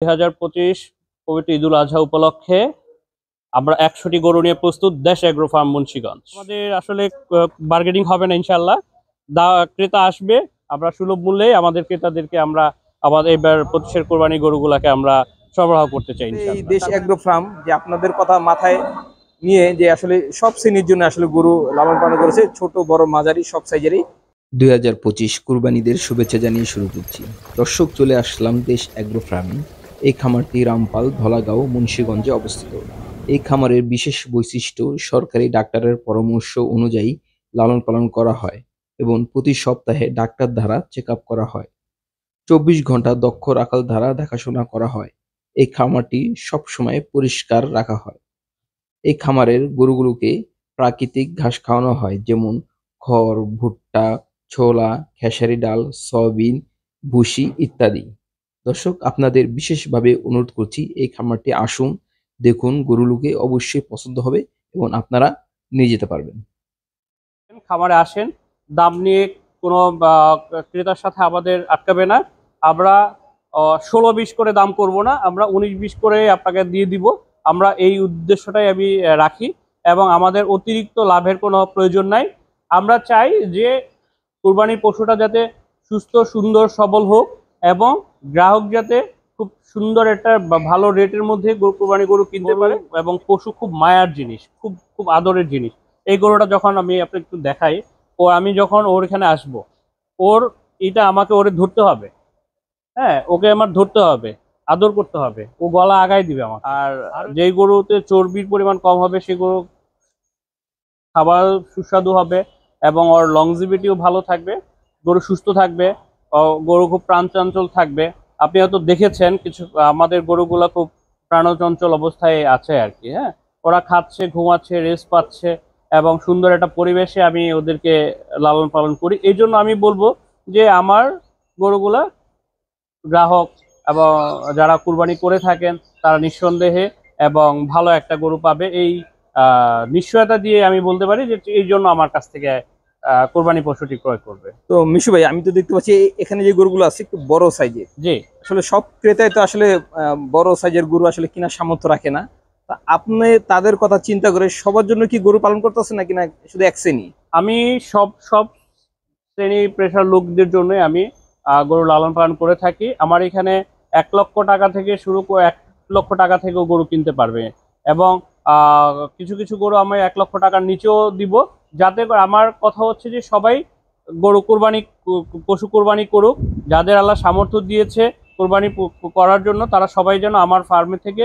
2025 পবিত্র ঈদুল আজহা উপলক্ষে আমরা 100টি গরু নিয়ে প্রস্তুত দেশ এগ্রো ফার্ম মুন্সিগঞ্জ। আমাদের আসলে বার্গেনিং হবে না ইনশাল্লাহ। ক্রেতা আসবে, আমরা সুলভ মূল্যে আমাদের ক্রেতাদেরকে আমরা আমাদের এবার 25-এর কোরবানি গরুগুলাকে আমরা সরবরাহ করতে চাই এই ইনশাল্লাহ। দেশ এগ্রো ফার্ম যে আপনাদের কথা মাথায় নিয়ে যে আসলে সব শ্রেণীর জন্য আসলে গরু লালন পালন করেছে, ছোট বড় মাঝারি সব সাইজেরই। 2025 কুরবানিদের শুভেচ্ছা জানিয়ে শুরু করছি। দর্শক, চলে আসলাম দেশ এগ্রো ফার্মে। এই খামারটি রামপাল, ধলাগাঁও, মুন্সিগঞ্জে অবস্থিত। এই খামারের বিশেষ বৈশিষ্ট্য, সরকারি ডাক্তারের পরামর্শ অনুযায়ী লালন পালন করা হয় এবং প্রতি সপ্তাহে ডাক্তার দ্বারা চেক আপ করা হয়। 24 ঘন্টা দক্ষ রাখাল দ্বারা দেখাশোনা করা হয়। এই খামারটি সবসময় পরিষ্কার রাখা হয়। এই খামারের গরুগুলোকে প্রাকৃতিক ঘাস খাওয়ানো হয়, যেমন খড়, ভুট্টা, ছোলা, খেসারি ডাল, সয়াবিন, ভুসি ইত্যাদি। দর্শক, আপনাদের বিশেষভাবে অনুরোধ করছি, এই খামারটি আসুন, দেখুন, গরুগুলোকে অবশ্যই পছন্দ হবে এবং আপনারা নিয়ে যেতে পারবেন। খামারে আসেন, দাম নিয়ে কোনো ক্রেতার সাথে আমাদের আটকাবে না। আমরা 16-20 করে দাম করব না, আমরা 19-20 করে আপনাকে দিয়ে দিব। আমরা এই উদ্দেশ্যটাই আমি রাখি এবং আমাদের অতিরিক্ত লাভের কোনো প্রয়োজন নাই। আমরা চাই যে কুরবানির পশুটা যাতে সুস্থ, সুন্দর, সবল হোক এবং গ্রাহক যাতে খুব সুন্দর একটা ভালো রেটের মধ্যে কুরবানি গরু কিনতে পারে। এবং পশু খুব মায়ার জিনিস, খুব খুব আদরের জিনিস। এই গরুটা যখন আমি আপনাকে একটু দেখাই, আমি যখন ওর এখানে আসব, এটা আমাকে ওরে ধরতে হবে। হ্যাঁ, ওকে আমার ধরতে হবে, আদর করতে হবে, ও গলা আগায় দিবে আমার। আর যেই গরুতে চর্বির পরিমাণ কম হবে সেই গরু খাবার সুস্বাদু হবে এবং ওর লংজিভিটিও ভালো থাকবে, গরু সুস্থ থাকবে, গরু খুব প্রাণচঞ্চল থাকবে। আপনি হয়তো দেখেছেন কিছু আমাদের গরুগুলা খুব প্রাণচঞ্চল অবস্থায় আছে আর কি। হ্যাঁ, ওরা খাচ্ছে, ঘুমাচ্ছে, রেস্ট পাচ্ছে এবং সুন্দর একটা পরিবেশে আমি ওদেরকে লালন পালন করি। এই জন্য আমি বলবো যে আমার গরুগুলা গ্রাহক এবং যারা কুরবানি করে থাকেন তারা নিঃসন্দেহে এবং ভালো একটা গরু পাবে, এই নিশ্চয়তা দিয়ে আমি বলতে পারি যে এই জন্য আমার কাছ থেকে কোরবানি পশুটি ক্রয় করবে। তো মিশু ভাই, আমি তো দেখতে পাচ্ছি এখানে যে গরুগুলো আছে একটু বড় সাইজের। জি, আসলে সব ক্রেতাই তো আসলে বড় সাইজের গরু আসলে কিনা সামর্থ্য রাখে না। তা আপনি তাদের কথা চিন্তা করে সবার জন্য কি গরু পালন করতেছেন নাকি না শুধু এক শ্রেণী? আমি সব সব শ্রেণী পেশার লোকদের জন্য আমি গরু লালন পালন করে থাকি। আমার এখানে 1 লক্ষ টাকা থেকে শুরু করে 1 লক্ষ টাকা থেকেও গরু কিনতে পারবে এবং কিছু কিছু গরু আমি 1 লক্ষ টাকার নিচেও দিব, যাতে করে আমার কথা হচ্ছে যে সবাই গরু কোরবানি পশু কোরবানি করুক। যাদের আল্লাহ সামর্থ্য দিয়েছে কোরবানি করার জন্য, তারা সবাই যেন আমার ফার্মে থেকে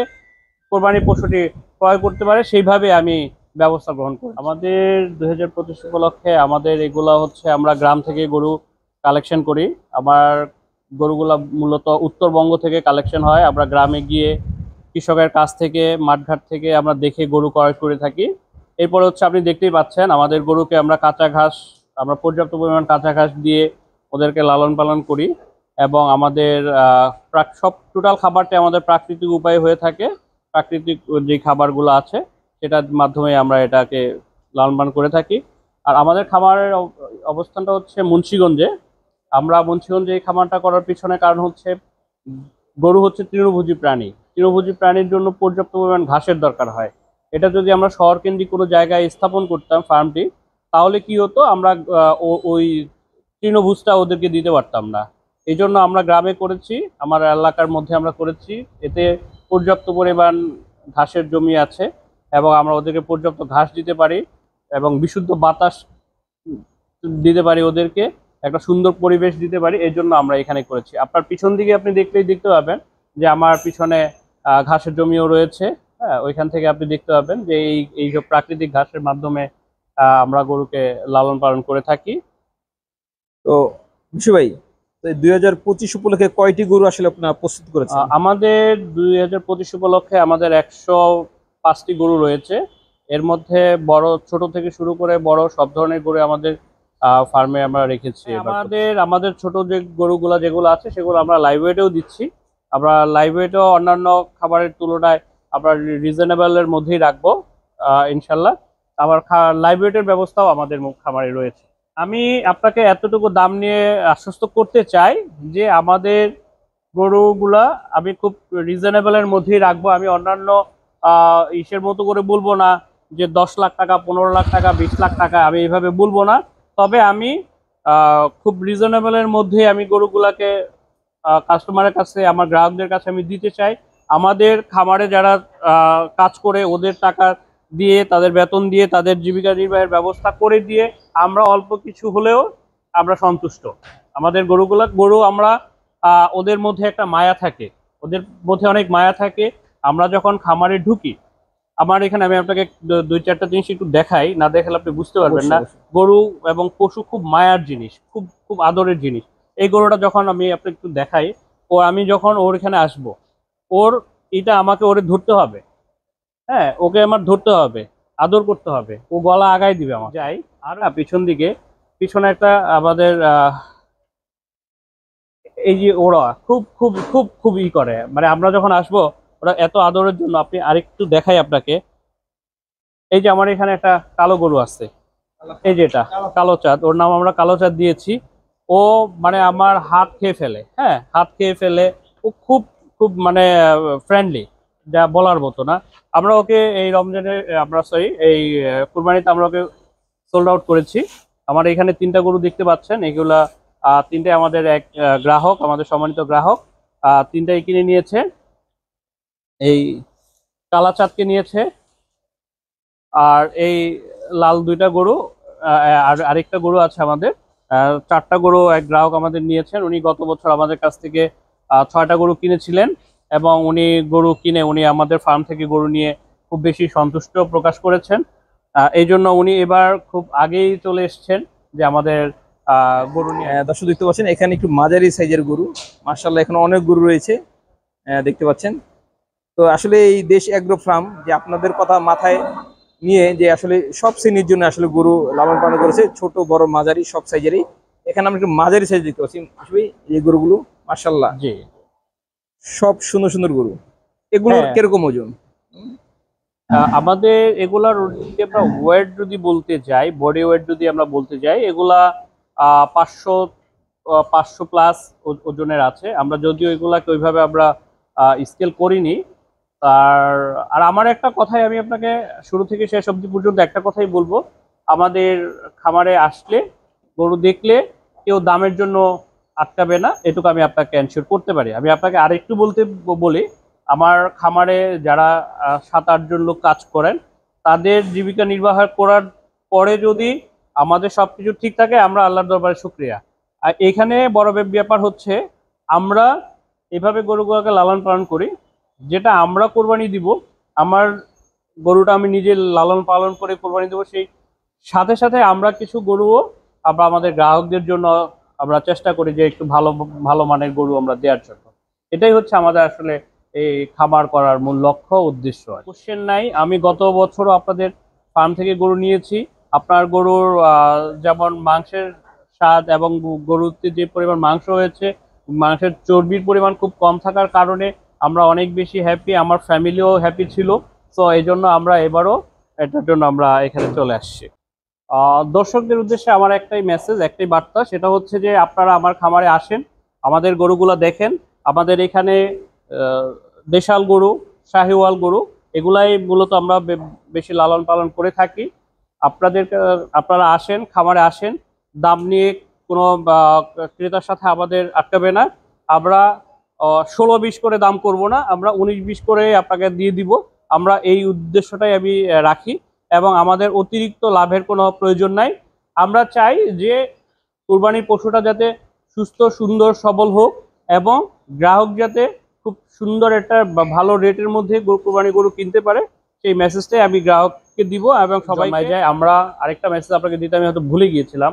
কোরবানি পশুটি ক্রয় করতে পারে, সেইভাবে আমি ব্যবস্থা গ্রহণ করি। আমাদের 2025 উপলক্ষে আমাদের এগুলা হচ্ছে আমরা গ্রাম থেকে গরু কালেকশন করি। আমার গরুগুলা মূলত উত্তরবঙ্গ থেকে কালেকশন হয়। আমরা গ্রামে গিয়ে কৃষকের কাছ থেকে, মাঠঘাট থেকে আমরা দেখে গরু ক্রয় করে থাকি। এরপরে হচ্ছে আপনি দেখতেই পাচ্ছেন আমাদের গরুকে আমরা কাঁচা ঘাস, আমরা পর্যাপ্ত পরিমাণ কাঁচা ঘাস দিয়ে ওদেরকে লালন পালন করি এবং আমাদের সব টোটাল খাবারটা আমাদের প্রাকৃতিক উপায়ে হয়ে থাকে। প্রাকৃতিক যে খাবারগুলো আছে সেটার মাধ্যমে আমরা এটাকে লালন পালন করে থাকি। আর আমাদের খামারের অবস্থানটা হচ্ছে মুন্সিগঞ্জে। আমরা মুন্সিগঞ্জে এই খামারটা করার পিছনে কারণ হচ্ছে গরু হচ্ছে তৃণভোজী প্রাণী। তৃণভোজী প্রাণীর জন্য পর্যাপ্ত পরিমাণ ঘাসের দরকার হয়। এটা যদি আমরা শহর কেন্দ্রিক কোনো জায়গায় স্থাপন করতাম ফার্মটি, তাহলে কি হতো, আমরা ওই তৃণভোজটা ওদেরকে দিতে পারতাম না। এই জন্য আমরা গ্রামে করেছি, আমার এলাকার মধ্যে আমরা করেছি। এতে পর্যাপ্ত পরিমাণ ঘাসের জমি আছে এবং আমরা ওদেরকে পর্যাপ্ত ঘাস দিতে পারি এবং বিশুদ্ধ বাতাস দিতে পারি, ওদেরকে একটা সুন্দর পরিবেশ দিতে পারি। এই জন্য আমরা এখানে করেছি। আপনার পিছন দিকে আপনি দেখলেই দেখতে পাবেন যে আমার পিছনে ঘাসের জমিও রয়েছে। হ্যাঁ, ওইখান থেকে আপনি দেখতে পাবেন যে এইসব প্রাকৃতিক ঘাসের মাধ্যমে আমরা গরুকে লালন পালন করে থাকি। তো মিশু ভাই, তো 2025 উপলক্ষে কয়টি গরু আসলে আপনারা প্রস্তুত করেছেন? আমাদের 2025 উপলক্ষে আমাদের 105টি গরু রয়েছে। এর মধ্যে বড়, ছোট থেকে শুরু করে বড় সব ধরনের গরু আমাদের ফার্মে আমরা রেখেছি। আমাদের ছোট যে গরুগুলা যেগুলো আছে সেগুলো আমরা লাইভ ওয়েটেও দিচ্ছি। আমরা লাইভ ওয়েটেও অন্যান্য খাবারের তুলনায় আমরা রিজনেবলের মধ্যেই রাখবো ইনশাল্লাহ। আবার লাইভ ওয়েটের ব্যবস্থাও আমাদের খামারে রয়েছে। আমি আপনাকে এতটুকু দাম নিয়ে আশ্বস্ত করতে চাই যে আমাদের গরুগুলা আমি খুব রিজনেবলের মধ্যেই রাখবো। আমি অন্যান্য ইসের মতো করে বলবো না যে 10 লাখ টাকা, 15 লাখ টাকা, 20 লাখ টাকা, আমি এইভাবে বলবো না। তবে আমি খুব রিজনেবলের মধ্যে আমি গরুগুলাকে কাস্টমারের কাছে, আমার গ্রাহকদের কাছে আমি দিতে চাই। আমাদের খামারে যারা কাজ করে ওদের টাকা দিয়ে, তাদের বেতন দিয়ে, তাদের জীবিকা নির্বাহের ব্যবস্থা করে দিয়ে আমরা অল্প কিছু হলেও আমরা সন্তুষ্ট। আমাদের গরু আমরা ওদের মধ্যে একটা মায়া থাকে, ওদের মধ্যে অনেক মায়া থাকে। আমরা যখন খামারে ঢুকি, আমার এখানে আমি আপনাকে দুই চারটা জিনিস একটু দেখাই, না দেখালে আপনি বুঝতে পারবেন না। অবশ্যই, অবশ্যই। গরু এবং পশু খুব মায়ার জিনিস, খুব খুব আদরের জিনিস। এই গরুটা যখন আমি আপনাকে একটু দেখাই, আমি যখন ওর এখানে আসব, ওর এটা আমাকে ওরে ধরতে হবে। হ্যাঁ, ওকে আমার ধরতে হবে, আদর করতে হবে, ও গলা আগায় দিবে আমার। যাই আর পিছন দিকে, পিছনে একটা আমাদের এই যে ওরা খুব খুব খুব খুব করে, মানে আমরা যখন আসবো ওরা এত আদরের জন্য। আপনি আরেকটু দেখাই আপনাকে। এই যে আমার এখানে একটা কালো গরু আছে, এই যেটা কালো চাঁদ, ওর নাম আমরা কালো চাঁদ দিয়েছি। ও মানে আমার হাত খেয়ে ফেলে, হ্যাঁ হাত খেয়ে ফেলে। ও খুব খুব মানে ফ্রেন্ডলি, যা বলার মতো না। আমরা ওকে এই রমজানে, আমরা সরি এই কুরবানিতে আমরা ওকে সোল্ড আউট করেছি। আমার এখানে 3টা গরু দেখতে পাচ্ছেন, এগুলা 3টাই আমাদের এক গ্রাহক, আমাদের সম্মানিত গ্রাহক 3টাই কিনে নিয়েছে। এই কালা চাঁদকে নিয়েছে, আর এই লাল 2টা গরু, আর আরেকটা গরু আছে আমাদের। 4টা গরু এক গ্রাহক আমাদের নিয়েছেন। উনি গত বছর আমাদের কাছ থেকে 6টা গরু কিনেছিলেন, এবং উনি গরু কিনে উনি আমাদের ফার্ম থেকে গরু নিয়ে খুব বেশি সন্তুষ্ট প্রকাশ করেছেন। এই জন্য উনি এবার খুব আগেই চলে এসেছেন যে আমাদের গরু নিয়ে। দর্শক দেখতে পাচ্ছেন এখানে একটু মাঝারি সাইজের গরু, মাশাআল্লাহ এখানে অনেক গরু রয়েছে, দেখতে পাচ্ছেন। তো আসলে এই দেশ এগ্রো ফার্ম যে আপনাদের কথা মাথায় নিয়ে যে আসলে সব শ্রেণীর জন্য আসলে গরু লালন পালন করেছে, ছোট বড় মাঝারি সব সাইজেরই। এখানে আমরা একটু মাঝারি সাইজ দেখতে পাচ্ছি আসলে এই গরুগুলো, মাশাআল্লাহ জি, সব সুন্দর সুন্দর গরু। এগুলোর হ্যাঁ। কিরকম ওজন? আমাদের এগুলার যদি আমরা ওয়েট যদি বলতে যাই, বডি ওয়েট যদি আমরা বলতে যাই, এগুলা 500 500 প্লাস ওজনের আছে। আমরা যদিও এগুলাকে ওইভাবে আমরা স্কেল করিনি। আর আর আমার একটা কথাই আমি আপনাকে শুরু থেকে শেষ অবধি পর্যন্ত একটা কথাই বলবো। আমাদের খামারে আসলে, গরু দেখলে কেউ দামের জন্য আটকাবে না, এটুকু আমি আপনাকে এনশিওর করতে পারি। আমি আপনাকে আরেকটু বলি, আমার খামারে যারা 7-8 জন লোক কাজ করেন, তাদের জীবিকা নির্বাহ করার পরে যদি আমাদের সবকিছু ঠিক থাকে, আমরা আল্লাহর দরবারে শুকরিয়া। আর এখানে বড় ব্যাপার হচ্ছে, আমরা এভাবে গরুগুলোকে লালন পালন করি, যেটা আমরা কোরবানি দিব, আমার গরুটা আমি নিজে লালন পালন করে কোরবানি দেবো, সেই সাথে সাথে আমরা কিছু গরুও আমরা আমাদের গ্রাহকদের জন্য আমরা চেষ্টা করি যে একটু ভালো ভালো মানের গরু আমরা দেওয়ার জন্য। এটাই হচ্ছে আমাদের আসলে এই খামার করার মূল লক্ষ্য, উদ্দেশ্য। কোশ্চেন নাই, আমি গত বছরও আপনাদের ফার্ম থেকে গরু নিয়েছি। আপনার গরুর যেমন মাংসের স্বাদ এবং গরুতে যে পরিমাণ মাংস হয়েছে, মাংসের চর্বির পরিমাণ খুব কম থাকার কারণে আমরা অনেক বেশি হ্যাপি, আমার ফ্যামিলিও হ্যাপি ছিল। তো এই জন্য আমরা এবারও এটার জন্য আমরা এখানে চলে আসছি। দর্শকদের উদ্দেশ্যে আমার একটাই মেসেজ, একটাই বার্তা, সেটা হচ্ছে যে আপনারা আমার খামারে আসেন, আমাদের গরুগুলো দেখেন। আমাদের এখানে দেশাল গরু, শাহিওয়াল গরু, এগুলাই মূলত আমরা বেশি লালন পালন করে থাকি। আপনারা আসেন, খামারে আসেন, দাম নিয়ে কোনো ক্রেতার সাথে আমাদের আটকাবে না। আমরা 16-20 করে দাম করব না, আমরা 19-20 করে আপনাকে দিয়ে দিব। আমরা এই উদ্দেশ্যটাই আমি রাখি, এবং আমাদের অতিরিক্ত লাভের কোনো প্রয়োজন নাই। আমরা চাই যে কুরবানির পশুটা যাতে সুস্থ, সুন্দর, সবল হোক, এবং গ্রাহক যাতে খুব সুন্দর একটা ভালো রেটের মধ্যে কুরবানি গরু কিনতে পারে, সেই মেসেজটাই আমি গ্রাহককে দিব এবং সবাই যায়। আমরা আরেকটা মেসেজ আপনাকে দিতে আমি হয়তো ভুলে গিয়েছিলাম,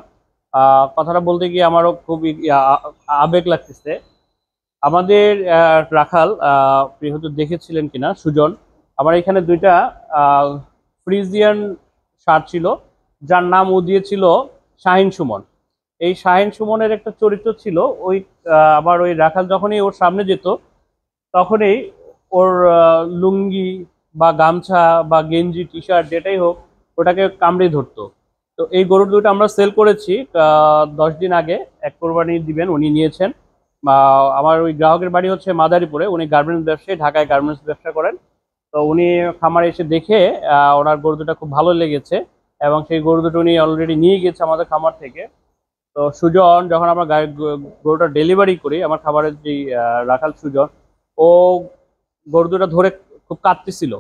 কথাটা বলতে গিয়ে আমারও খুবই আবেগ লাগতেছে। আমাদের রাখাল, আপনি হয়তো দেখেছিলেন কিনা, সুজন, আমার এখানে 2টা ফ্রিজিয়ান ষাঁড় ছিল, যার নাম ও দিয়েছিল শাহিন সুমন। এই শাহিন সুমনের একটা চরিত্র ছিল, ওই আবার ওই রাখাল যখনই ওর সামনে যেত, তখনই ওর লুঙ্গি বা গামছা বা গেঞ্জি, টি শার্ট, যেটাই হোক, ওটাকে কামড়ে ধরতো। তো এই গরুর দুটো আমরা সেল করেছি 10 দিন আগে, এক কোরবানি দিবেন উনি নিয়েছেন। আমার ওই গ্রাহকের বাড়ি হচ্ছে মাদারীপুরে, উনি গার্মেন্টস ব্যবসায়ী, ঢাকায় গার্মেন্টস ব্যবসা করেন। তো উনি খামারে এসে দেখে ওনার গরু দুটো খুব ভালো লেগেছে এবং সেই গরু দুটো উনি অলরেডি নিয়ে গেছে আমাদের খামার থেকে। তো সুজন যখন আমরা গরুটা ডেলিভারি করি, আমার খাবারের যে রাখাল সুজন, ও গরু দুটো ধরে খুব কাঁদতেছিল,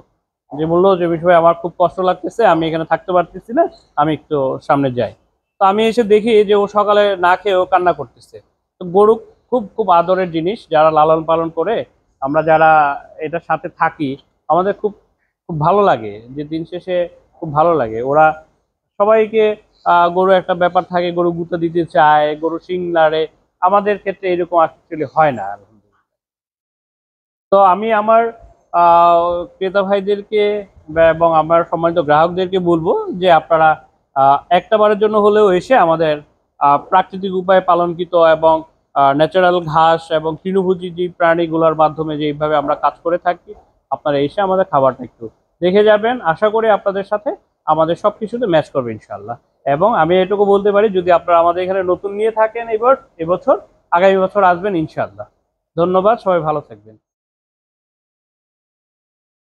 যে বললো যে বিষয়ে আমার খুব কষ্ট লাগতেছে, আমি এখানে থাকতে পারতেছি না, আমি একটু সামনে যাই। তো আমি এসে দেখি যে ও সকালে না খেয়ে ও কান্না করতেছে। তো গরু খুব খুব আদরের জিনিস, যারা লালন পালন করে, আমরা যারা এটার সাথে থাকি, আমাদের খুব খুব ভালো লাগে, যে দিন শেষে খুব ভালো লাগে। ওরা সবাইকে গরু একটা ব্যাপার থাকে, গরু গুঁতো দিতে চায়, গরু শিং নাড়ে। আমাদের ক্ষেত্রে এরকম অ্যাকচুয়ালি হয় না, আলহামদুলিল্লাহ। তো আমি আমার ক্রেতা ভাইদেরকে এবং আমার সম্মানিত গ্রাহকদেরকে বলবো যে আপনারা একটা বারের জন্য হলেও এসে আমাদের প্রাকৃতিক উপায়ে পালনকৃত এবং ন্যাচারাল ঘাস এবং তৃণভোজী যে প্রাণীগুলোর মাধ্যমে যেভাবে আমরা কাজ করে থাকি, আপনারা এসে আমাদের খাবারটা একটু দেখে যাবেন। আশা করি আপনাদের সাথে আমাদের সবকিছুতে ম্যাচ করবে ইনশাল্লাহ। এবং আমি এটুকু বলতে পারি, যদি আপনারা আমাদের এখানে নতুন নিয়ে থাকেন এবছর, আগামী বছর আসবেন ইনশাল্লাহ। ধন্যবাদ, সবাই ভালো থাকবেন।